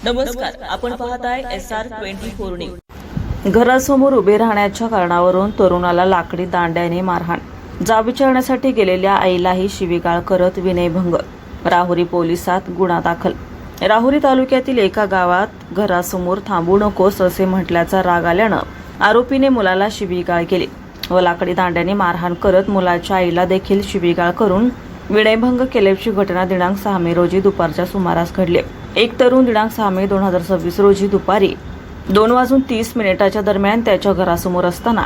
नमस्कार, आपण पाहताय SR24 न्यूज। घरासमोर उभे राहण्याच्या कारणावरून तरुणाला लाकडी दांड्याने मारहाण, जाब विचारण्यासाठी गेलेल्या आईलाही शिवीगाळ करत विनयभंग, राहुरी पोलिसात गुन्हा दाखल। राहुरी तालुक्यातील एका गावात घरासमोर थांबू नकोस असे म्हटल्याचा राग आल्यानं आरोपीने मुलाला शिवीगाळ केली व लाकडी दांड्याने मारहाण करत मुलाच्या आईला देखील शिवीगाळ करून विनयभंग केल्याची घटना दिनांक 6 मे रोजी दुपारच्या सुमारास घडली। एक तरुण दिनांक 6 मे 2026 रोजी दुपारी 2:30 दरम्यान त्याच्या घरासमोर असताना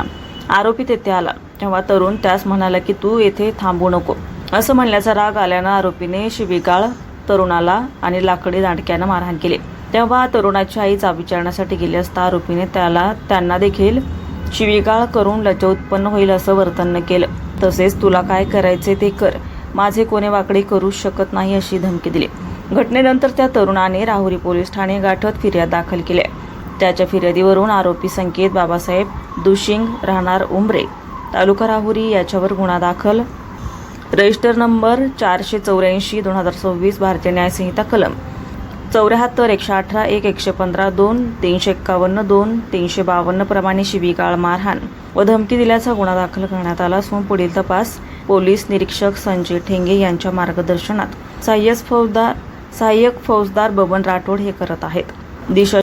आरोपी तेथे आला, तेव्हा तरुण त्यास म्हणाला की तू येथे थांबू नको असं म्हणल्याचा राग आल्यानं आरोपीने शिवीगाळ तरुणाला आणि लाकडी दांडक्यानं मारहाण केली। तेव्हा तरुणाची आई जाब विचारण्यासाठी गेली असता आरोपीने त्यांना देखील शिवीगाळ करून लज्जा उत्पन्न होईल असं वर्तन केलं, तसेच तुला काय करायचे ते कर, माझे कोणी वाकडे करू शकत नाही अशी धमकी दिली। घटनेनंतर त्या तरुणाने राहुरी पोलीस ठाणे गाठत फिर्याद दाखल केली। त्याच्या फिर्यादीवरून आरोपी संकेत बाबासाहेब दुशिंग राहणार उंबरे तालुका राहुरी याच्यावर गुन्हा दाखल रजिस्टर नंबर 484/2026 भारतीय न्याय संहिता कलम 74, 118, 1, 115, 2, 351, 2, 352 प्रमाणे शिवीगाळ, मारहाण व धमकी दिल्याचा गुन्हा दाखल करण्यात आला असून पुढील तपास पोलीस निरीक्षक संजय ठेंगे यांच्या मार्गदर्शनात सहाय्यक फौजदार बबन राठोड हे करत आहेत। दिशा